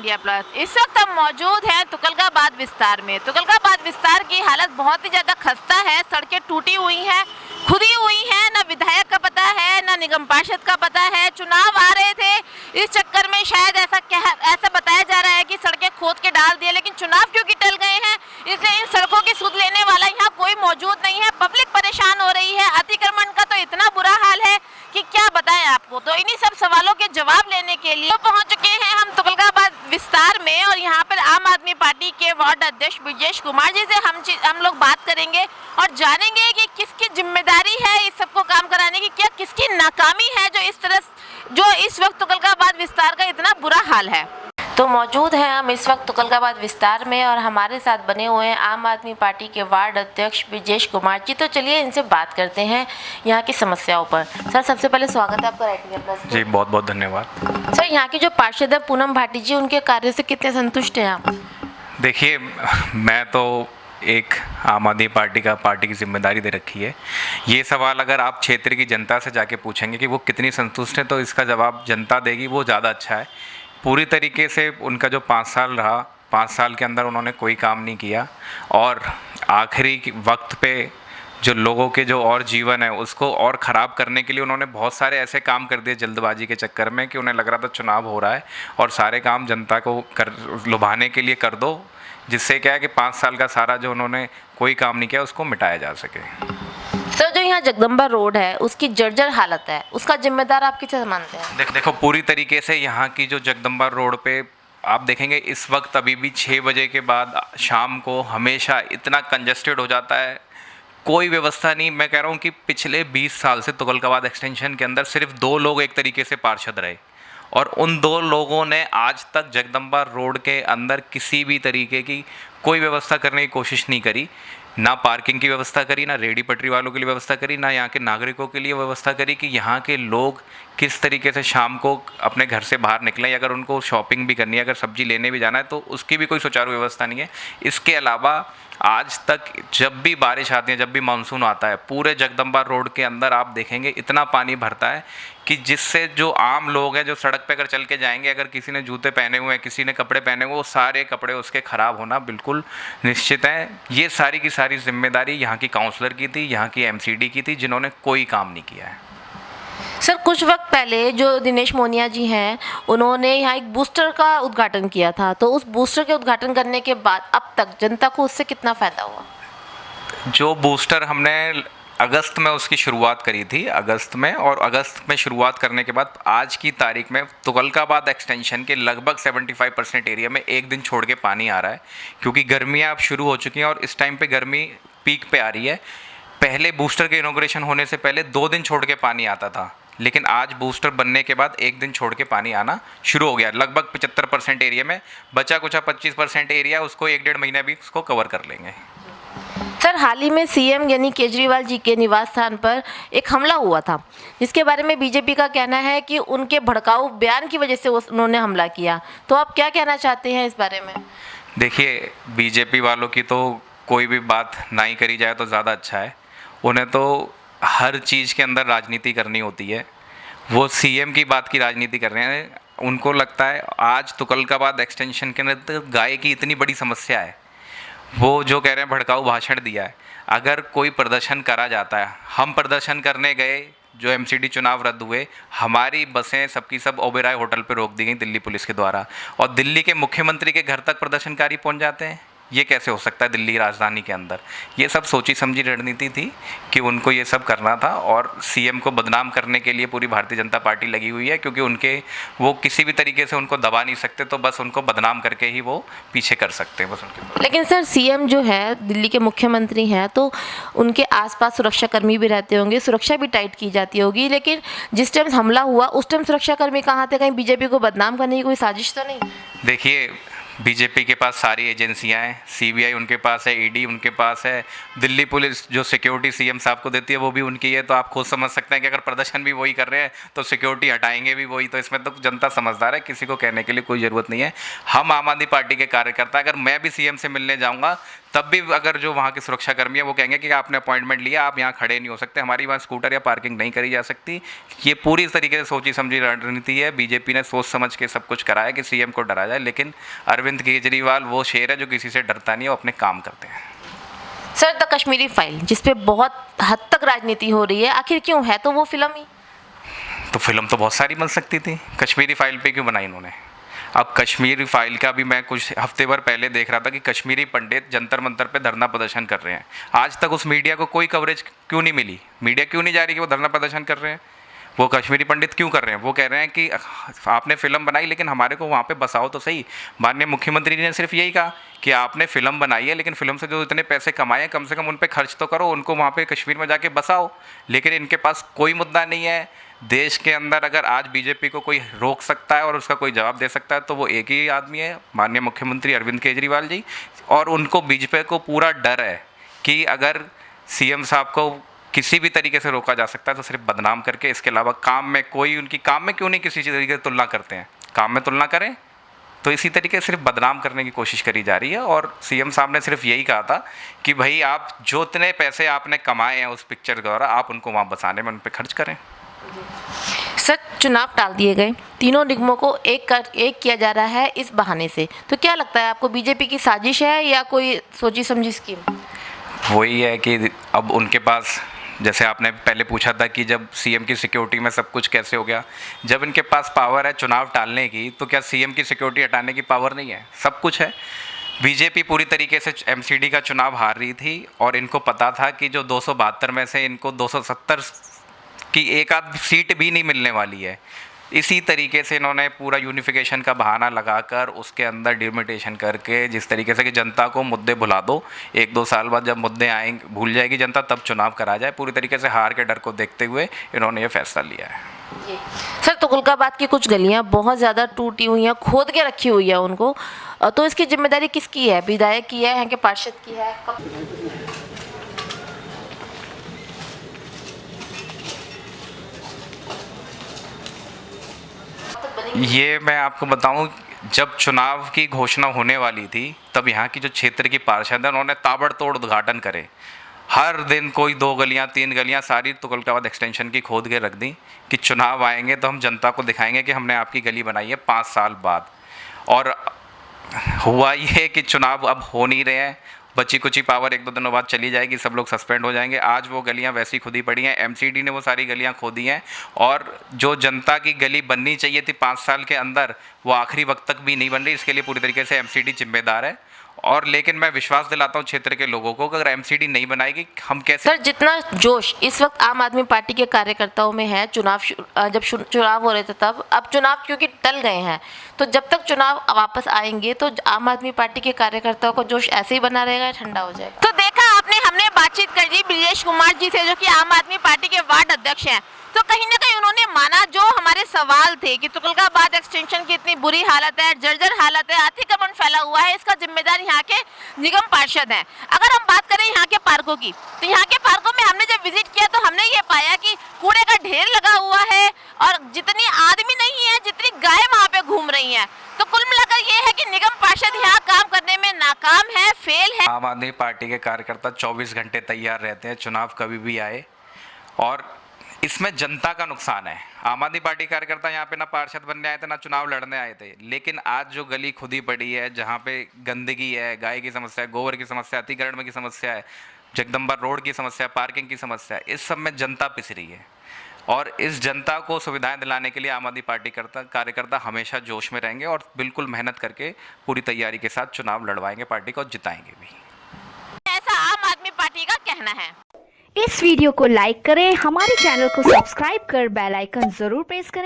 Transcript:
India plus. इस वक्त हम मौजूद हैं तुगलकाबाद विस्तार में। तुगलकाबाद विस्तार की हालत बहुत ही ज़्यादा खस्ता है। सड़कें टूटी हुई हैं, खुदी हुई हैं, ना विधायक का पता है ना निगम पार्षद का पता है। चुनाव आ रहे थे, इस चक्कर में शायद ऐसा बताया जा रहा है कि सड़कें खोद के डाल दिए, लेकिन चुनाव क्योंकि टल गए हैं इसलिए इन सड़कों की सुध लेने वाला यहाँ कोई मौजूद नहीं है। पब्लिक परेशान हो रही है। अतिक्रमण का तो इतना बुरा हाल है कि क्या बताएं आपको। तो इन्हीं सब सवालों के जवाब लेने के लिए तो पहुंच चुके हैं हम तुगलकाबाद विस्तार में, और यहाँ पर आम आदमी पार्टी के वार्ड अध्यक्ष ब्रिजेश कुमार जी से हम लोग बात करेंगे और जानेंगे कि किसकी जिम्मेदारी है इस सबको काम कराने की, क्या किसकी नाकामी है जो इस वक्त तुगलकाबाद विस्तार का इतना बुरा हाल है। तो मौजूद हैं हम इस वक्त तुगलकाबाद विस्तार में और हमारे साथ बने हुए हैं आम आदमी पार्टी के वार्ड अध्यक्ष ब्रिजेश कुमार जी। तो चलिए इनसे बात करते हैं यहाँ की समस्याओं पर। सर, सबसे पहले स्वागत है आपका राइटिंग प्लस। जी, बहुत बहुत धन्यवाद। सर, यहाँ की जो पार्षद है पूनम भाटी जी, उनके कार्य से कितने संतुष्ट हैं आप? देखिए, मैं तो एक आम आदमी पार्टी की जिम्मेदारी दे रखी है। ये सवाल अगर आप क्षेत्र की जनता से जाके पूछेंगे कि वो कितनी संतुष्ट है, तो इसका जवाब जनता देगी, वो ज़्यादा अच्छा है। पूरी तरीके से उनका जो 5 साल रहा, 5 साल के अंदर उन्होंने कोई काम नहीं किया, और आखिरी वक्त पे जो लोगों के जो और जीवन है उसको और ख़राब करने के लिए उन्होंने बहुत सारे ऐसे काम कर दिए जल्दबाजी के चक्कर में कि उन्हें लग रहा था चुनाव हो रहा है और सारे काम जनता को लुभाने के लिए कर दो, जिससे क्या है कि 5 साल का सारा जो उन्होंने कोई काम नहीं किया उसको मिटाया जा सके। सर, जो यहाँ जगदम्बा रोड है उसकी जर्जर हालत है, उसका जिम्मेदार आप किसे मानते हैं? देखो, पूरी तरीके से यहाँ की जो जगदम्बा रोड पे आप देखेंगे इस वक्त अभी भी 6 बजे के बाद शाम को हमेशा इतना कंजस्टेड हो जाता है, कोई व्यवस्था नहीं। मैं कह रहा हूँ कि पिछले 20 साल से तुगलकाबाद एक्सटेंशन के अंदर सिर्फ 2 लोग एक तरीके से पार्षद रहे, और उन 2 लोगों ने आज तक जगदम्बा रोड के अंदर किसी भी तरीके की कोई व्यवस्था करने की कोशिश नहीं करी। ना पार्किंग की व्यवस्था करी, ना रेडी पटरी वालों के लिए व्यवस्था करी, ना यहाँ के नागरिकों के लिए व्यवस्था करी कि यहाँ के लोग किस तरीके से शाम को अपने घर से बाहर निकलें, अगर उनको शॉपिंग भी करनी है, अगर सब्जी लेने भी जाना है तो उसकी भी कोई सुचारू व्यवस्था नहीं है। इसके अलावा आज तक जब भी बारिश आती है, जब भी मानसून आता है, पूरे जगदम्बा रोड के अंदर आप देखेंगे इतना पानी भरता है कि जिससे जो आम लोग हैं जो सड़क पे अगर चल के जाएंगे, अगर किसी ने जूते पहने हुए हैं, किसी ने कपड़े पहने हुए, वो सारे कपड़े उसके ख़राब होना बिल्कुल निश्चित है। ये सारी की सारी जिम्मेदारी यहाँ की काउंसलर की थी, यहाँ की एमसीडी की थी, जिन्होंने कोई काम नहीं किया है। सर, कुछ वक्त पहले जो दिनेश मोनिया जी हैं उन्होंने यहाँ एक बूस्टर का उद्घाटन किया था, तो उस बूस्टर के उद्घाटन करने के बाद अब तक जनता को उससे कितना फ़ायदा हुआ? जो बूस्टर हमने अगस्त में उसकी शुरुआत करी थी, अगस्त में, और अगस्त में शुरुआत करने के बाद आज की तारीख में तुगलकाबाद एक्सटेंशन के लगभग 75% एरिया में एक दिन छोड़ के पानी आ रहा है, क्योंकि गर्मियाँ अब शुरू हो चुकी हैं और इस टाइम पे गर्मी पीक पे आ रही है। पहले बूस्टर के इनॉग्रेशन होने से पहले 2 दिन छोड़ के पानी आता था, लेकिन आज बूस्टर बनने के बाद एक दिन छोड़ के पानी आना शुरू हो गया। लगभग 75% एरिया में, बचा कुछ 25% एरिया उसको 1-1.5 महीना भी उसको कवर कर लेंगे। सर, हाल ही में सीएम यानी केजरीवाल जी के निवास स्थान पर एक हमला हुआ था, जिसके बारे में बीजेपी का कहना है कि उनके भड़काऊ बयान की वजह से उन्होंने हमला किया। तो आप क्या कहना चाहते हैं इस बारे में? देखिए, बीजेपी वालों की तो कोई भी बात ना ही करी जाए तो ज़्यादा अच्छा है। उन्हें तो हर चीज़ के अंदर राजनीति करनी होती है। वो सीएम की बात की राजनीति कर रहे हैं। उनको लगता है आज तुगलकाबाद एक्सटेंशन के अंदर गाय की इतनी बड़ी समस्या है, वो जो कह रहे हैं भड़काऊ भाषण दिया है। अगर कोई प्रदर्शन करा जाता है, हम प्रदर्शन करने गए, जो एमसीडी चुनाव रद्द हुए, हमारी बसें सबकी सब ओबेरॉय होटल पे रोक दी गई दिल्ली पुलिस के द्वारा, और दिल्ली के मुख्यमंत्री के घर तक प्रदर्शनकारी पहुंच जाते हैं। ये कैसे हो सकता है दिल्ली राजधानी के अंदर? ये सब सोची समझी रणनीति थी कि उनको ये सब करना था, और सीएम को बदनाम करने के लिए पूरी भारतीय जनता पार्टी लगी हुई है, क्योंकि वो किसी भी तरीके से उनको दबा नहीं सकते, तो बस उनको बदनाम करके ही वो पीछे कर सकते हैं बस उनके। लेकिन सर, सीएम जो है दिल्ली के मुख्यमंत्री हैं, तो उनके आसपास सुरक्षाकर्मी भी रहते होंगे, सुरक्षा भी टाइट की जाती होगी, लेकिन जिस टाइम हमला हुआ उस टाइम सुरक्षाकर्मी कहाँ थे? कहीं बीजेपी को बदनाम करने की कोई साजिश तो नहीं? देखिए, बीजेपी के पास सारी एजेंसियां हैं, सीबीआई उनके पास है, ईडी उनके पास है, दिल्ली पुलिस जो सिक्योरिटी सीएम साहब को देती है वो भी उनकी है। तो आप खुद समझ सकते हैं कि अगर प्रदर्शन भी वही कर रहे हैं तो सिक्योरिटी हटाएंगे भी वही। तो इसमें तो जनता समझदार है, किसी को कहने के लिए कोई ज़रूरत नहीं है। हम आम आदमी पार्टी के कार्यकर्ता, अगर मैं भी सीएम से मिलने जाऊँगा तब भी अगर जो वहाँ के सुरक्षाकर्मी है वो कहेंगे कि आपने अपॉइंटमेंट लिया, आप यहाँ खड़े नहीं हो सकते, हमारी वहाँ स्कूटर या पार्किंग नहीं करी जा सकती। ये पूरी तरीके से सोची समझी रणनीति है। बीजेपी ने सोच समझ के सब कुछ कराया कि सीएम को डरा जाए, लेकिन अरविंद केजरीवाल वो शेर है जो किसी से डरता नहीं है, वो अपने काम करते हैं। सर, द कश्मीरी फाइल जिस पे बहुत हद तक राजनीति हो रही है, आखिर क्यों है तो वो फिल्म ही? तो फिल्म तो बहुत सारी बन सकती थी, कश्मीरी फाइल पे क्यों बनाई इन्होंने? अब कश्मीरी फाइल का भी मैं कुछ हफ्ते भर पहले देख रहा था कि कश्मीरी पंडित जंतर मंतर पे धरना प्रदर्शन कर रहे हैं। आज तक उस मीडिया को कोई कवरेज क्यों नहीं मिली? मीडिया क्यों नहीं जा रही कि वो धरना प्रदर्शन कर रहे हैं? वो कश्मीरी पंडित क्यों कर रहे हैं? वो कह रहे हैं कि आपने फ़िल्म बनाई लेकिन हमारे को वहाँ पे बसाओ तो सही। माननीय मुख्यमंत्री जी ने सिर्फ यही कहा कि आपने फ़िल्म बनाई है लेकिन फ़िल्म से जो इतने पैसे कमाए हैं कम से कम उन पे खर्च तो करो, उनको वहाँ पे कश्मीर में जाके बसाओ। लेकिन इनके पास कोई मुद्दा नहीं है। देश के अंदर अगर आज बीजेपी को कोई रोक सकता है और उसका कोई जवाब दे सकता है तो वो एक ही आदमी है, माननीय मुख्यमंत्री अरविंद केजरीवाल जी। और उनको बीजेपी को पूरा डर है कि अगर सीएम साहब को किसी भी तरीके से रोका जा सकता है तो सिर्फ बदनाम करके, इसके अलावा काम में कोई उनकी काम में क्यों नहीं किसी तरीके से तुलना करते हैं? काम में तुलना करें तो इसी तरीके से सिर्फ बदनाम करने की कोशिश करी जा रही है। और सीएम साहब ने सिर्फ यही कहा था कि भाई आप जो इतने पैसे आपने कमाए हैं उस पिक्चर द्वारा आप उनको वहाँ बसाने में उन पर खर्च करें। सर, चुनाव टाल दिए गए, तीनों निगमों को एक किया जा रहा है इस बहाने से, तो क्या लगता है आपको, बीजेपी की साजिश है या कोई सोची समझी स्कीम? वही है कि अब उनके पास, जैसे आपने पहले पूछा था कि जब सीएम की सिक्योरिटी में सब कुछ कैसे हो गया, जब इनके पास पावर है चुनाव टालने की तो क्या सीएम की सिक्योरिटी हटाने की पावर नहीं है? सब कुछ है। बीजेपी पूरी तरीके से एमसीडी का चुनाव हार रही थी और इनको पता था कि जो 272 में से इनको 270 की एक आध सीट भी नहीं मिलने वाली है। इसी तरीके से इन्होंने पूरा यूनिफिकेशन का बहाना लगाकर उसके अंदर डिलिमिटेशन करके जिस तरीके से कि जनता को मुद्दे भुला दो, 1-2 साल बाद जब मुद्दे आएंगे भूल जाएगी जनता, तब चुनाव करा जाए, पूरी तरीके से हार के डर को देखते हुए इन्होंने ये फैसला लिया है। सर, तुगलकाबाद की कुछ गलियां बहुत ज़्यादा टूटी हुई हैं, खोद के रखी हुई है उनको, तो इसकी जिम्मेदारी किसकी है? विधायक की है, यहाँ के पार्षद की है? ये मैं आपको बताऊं, जब चुनाव की घोषणा होने वाली थी तब यहाँ की जो क्षेत्र की पार्षद है उन्होंने ताबड़तोड़ उद्घाटन करे। हर दिन कोई 2 गलियाँ 3 गलियाँ सारी तुगलकाबाद एक्सटेंशन की खोद के रख दी कि चुनाव आएंगे तो हम जनता को दिखाएंगे कि हमने आपकी गली बनाई है 5 साल बाद। और हुआ ये कि चुनाव अब हो नहीं रहे हैं, बची कुची पावर 1-2 दिनों बाद चली जाएगी, सब लोग सस्पेंड हो जाएंगे। आज वो गलियां वैसी खुदी पड़ी हैं, एमसीडी ने वो सारी गलियां खोदी हैं और जो जनता की गली बननी चाहिए थी 5 साल के अंदर वो आखिरी वक्त तक भी नहीं बन रही। इसके लिए पूरी तरीके से एमसीडी जिम्मेदार है। और लेकिन मैं विश्वास दिलाता हूँ क्षेत्र के लोगों को कि अगर एमसीडी नहीं बनाएगी हम कैसे। सर, जितना जोश इस वक्त आम आदमी पार्टी के कार्यकर्ताओं में है, जब चुनाव हो रहे थे तब, अब चुनाव क्योंकि टल गए हैं तो जब तक चुनाव वापस आएंगे तो आम आदमी पार्टी के कार्यकर्ताओं का जोश ऐसे ही बना रहेगा, ठंडा हो जाएगा? तो देखा आपने, हमने बातचीत कर ली ब्रिजेश कुमार जी से जो कि आम आदमी पार्टी के वार्ड अध्यक्ष हैं। तो कहीं ना कहीं उन्होंने माना जो हमारे सवाल थे कि तुगलकाबाद एक्सटेंशन की इतनी बुरी हालत है, जर्जर हालत है, अतिक्रमण फैला हुआ है, इसका जिम्मेदार यहाँ के निगम पार्षद हैं। अगर हम बात करें यहाँ के पार्कों की, तो यहाँ के पार्कों में हमने जब विजिट किया तो हमने ये पाया कि कूड़े का ढेर लगा हुआ है और जितनी आदमी नहीं है जितनी गाय वहाँ पे घूम रही हैं। तो कुल मिलाकर ये है कि निगम पार्षद यहाँ काम करने में नाकाम है, फेल है। आम आदमी पार्टी के कार्यकर्ता 24 घंटे तैयार रहते हैं, चुनाव कभी भी आए, और इसमें जनता का नुकसान है। आम आदमी पार्टी कार्यकर्ता यहाँ पे ना पार्षद बनने आए थे ना चुनाव लड़ने आए थे, लेकिन आज जो गली खुदी पड़ी है, जहाँ पे गंदगी है, गाय की समस्या है, गोबर की समस्या, अतिक्रमण की समस्या है, जगदम्बा रोड की समस्या, पार्किंग की समस्या, इस सब में जनता पिस रही है। और इस जनता को सुविधाएं दिलाने के लिए आम आदमी पार्टी कार्यकर्ता हमेशा जोश में रहेंगे और बिल्कुल मेहनत करके पूरी तैयारी के साथ चुनाव लड़वाएंगे पार्टी को और जिताएंगे भी। ऐसा आम आदमी पार्टी का कहना है। इस वीडियो को लाइक करें, हमारे चैनल को सब्सक्राइब कर बेल आइकन जरूर प्रेस करें।